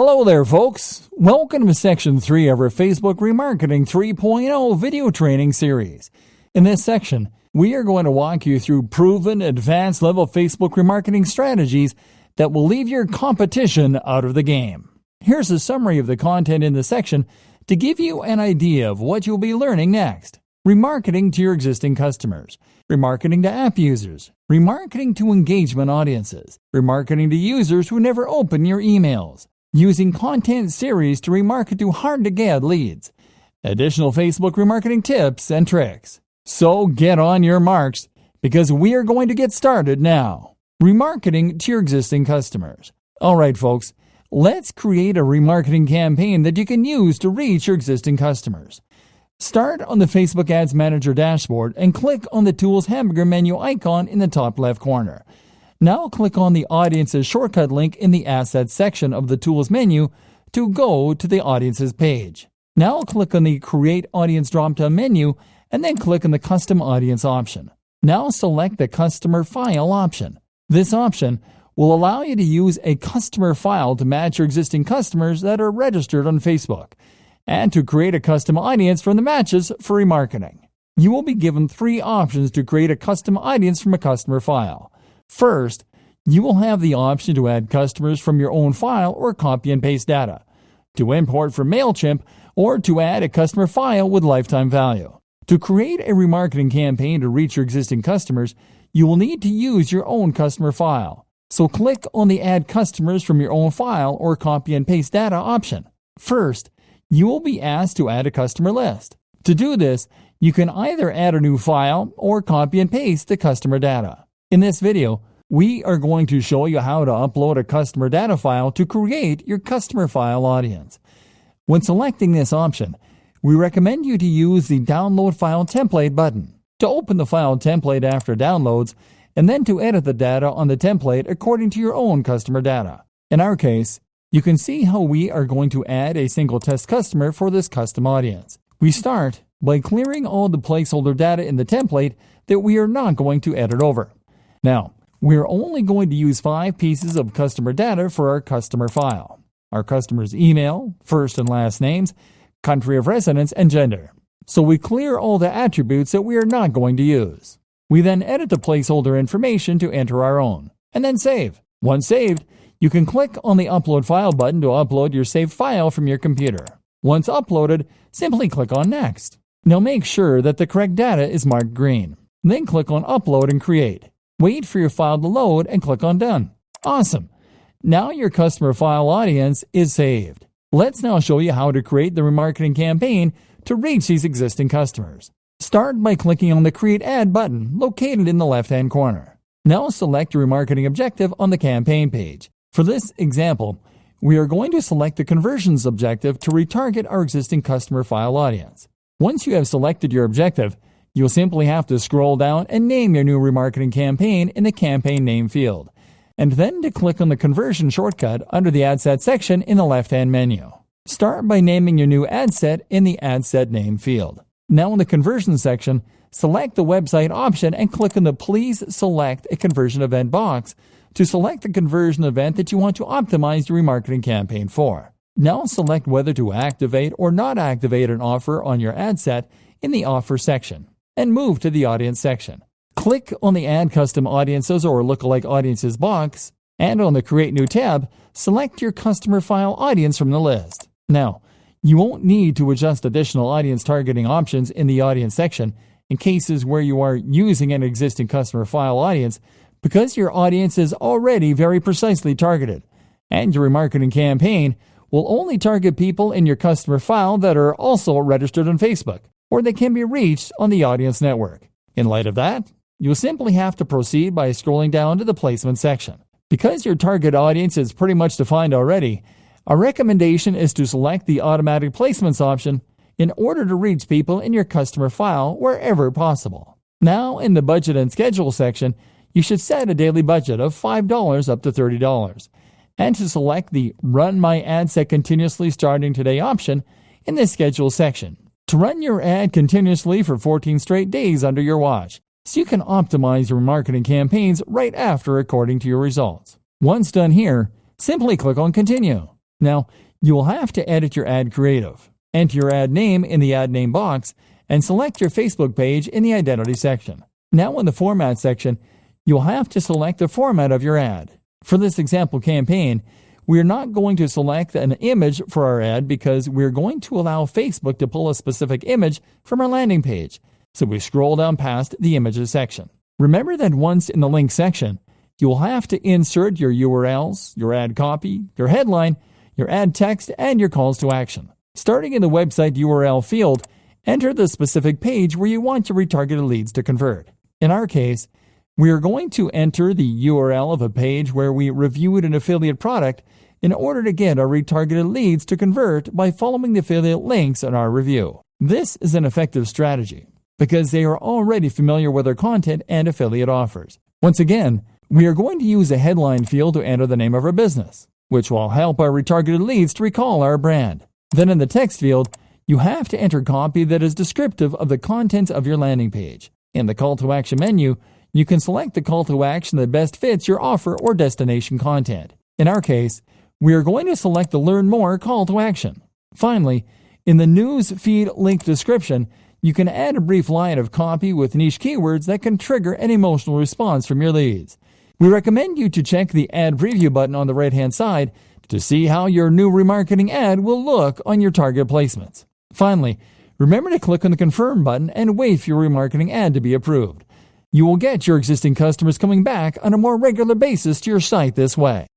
Hello there, folks. Welcome to Section 3 of our Facebook Remarketing 3.0 video training series. In this section, we are going to walk you through proven advanced level Facebook remarketing strategies that will leave your competition out of the game. Here's a summary of the content in the section to give you an idea of what you'll be learning next. Remarketing to your existing customers, remarketing to app users, remarketing to engagement audiences, remarketing to users who never open your emails, using content series to remarket to hard-to-get leads, additional Facebook remarketing tips and tricks. So get on your marks, because we are going to get started now. Remarketing to your existing customers. All right, folks, let's create a remarketing campaign that you can use to reach your existing customers. Start on the Facebook Ads Manager dashboard and click on the Tools hamburger menu icon in the top left corner. Now click on the Audiences shortcut link in the Assets section of the Tools menu to go to the Audiences page. Now click on the Create Audience drop-down menu and then click on the Custom Audience option. Now select the Customer File option. This option will allow you to use a customer file to match your existing customers that are registered on Facebook and to create a custom audience from the matches for remarketing. You will be given 3 options to create a custom audience from a customer file. First, you will have the option to add customers from your own file or copy and paste data, to import from MailChimp, or to add a customer file with lifetime value. To create a remarketing campaign to reach your existing customers, you will need to use your own customer file. So click on the Add Customers from your own file or copy and paste data option. First, you will be asked to add a customer list. To do this, you can either add a new file or copy and paste the customer data. In this video, we are going to show you how to upload a customer data file to create your customer file audience. When selecting this option, we recommend you to use the Download File Template button to open the file template after downloads and then to edit the data on the template according to your own customer data. In our case, you can see how we are going to add a single test customer for this custom audience. We start by clearing all the placeholder data in the template that we are not going to edit over. Now, we're only going to use 5 pieces of customer data for our customer file: our customer's email, first and last names, country of residence, and gender. So we clear all the attributes that we are not going to use. We then edit the placeholder information to enter our own, and then save. Once saved, you can click on the Upload File button to upload your saved file from your computer. Once uploaded, simply click on Next. Now make sure that the correct data is marked green. Then click on Upload and Create. Wait for your file to load and click on Done. Awesome! Now your customer file audience is saved. Let's now show you how to create the remarketing campaign to reach these existing customers. Start by clicking on the Create Ad button located in the left-hand corner. Now select your remarketing objective on the campaign page. For this example, we are going to select the Conversions objective to retarget our existing customer file audience. Once you have selected your objective, you'll simply have to scroll down and name your new remarketing campaign in the Campaign Name field, and then to click on the Conversion shortcut under the Ad Set section in the left-hand menu. Start by naming your new ad set in the Ad Set Name field. Now in the Conversion section, select the Website option and click on the Please Select a Conversion Event box to select the conversion event that you want to optimize your remarketing campaign for. Now select whether to activate or not activate an offer on your ad set in the Offer section, and move to the Audience section. Click on the Add Custom Audiences or Lookalike Audiences box, and on the Create New tab, select your customer file audience from the list. Now, you won't need to adjust additional audience targeting options in the Audience section in cases where you are using an existing customer file audience, because your audience is already very precisely targeted, and your remarketing campaign will only target people in your customer file that are also registered on Facebook, or they can be reached on the audience network. In light of that, you'll simply have to proceed by scrolling down to the Placement section. Because your target audience is pretty much defined already, our recommendation is to select the Automatic Placements option in order to reach people in your customer file wherever possible. Now, in the Budget and Schedule section, you should set a daily budget of $5 up to $30, and to select the Run My Ad Set Continuously Starting Today option in the Schedule section to run your ad continuously for 14 straight days under your watch, so you can optimize your marketing campaigns right after according to your results. Once done here, simply click on Continue. Now, you will have to edit your ad creative. Enter your ad name in the ad name box and select your Facebook page in the identity section. Now in the format section, you'll have to select the format of your ad. For this example campaign, we are not going to select an image for our ad because we're going to allow Facebook to pull a specific image from our landing page. So we scroll down past the images section. Remember that once in the link section, you'll have to insert your URLs, your ad copy, your headline, your ad text, and your calls to action. Starting in the website URL field, enter the specific page where you want your retargeted leads to convert. In our case, we are going to enter the URL of a page where we reviewed an affiliate product in order to get our retargeted leads to convert by following the affiliate links in our review. This is an effective strategy because they are already familiar with our content and affiliate offers. Once again, we are going to use a headline field to enter the name of our business, which will help our retargeted leads to recall our brand. Then in the text field, you have to enter copy that is descriptive of the contents of your landing page. In the call to action menu, you can select the call to action that best fits your offer or destination content. In our case, we are going to select the Learn More call to action. Finally, in the news feed link description, you can add a brief line of copy with niche keywords that can trigger an emotional response from your leads. We recommend you to check the ad preview button on the right-hand side to see how your new remarketing ad will look on your target placements. Finally, remember to click on the Confirm button and wait for your remarketing ad to be approved. You will get your existing customers coming back on a more regular basis to your site this way.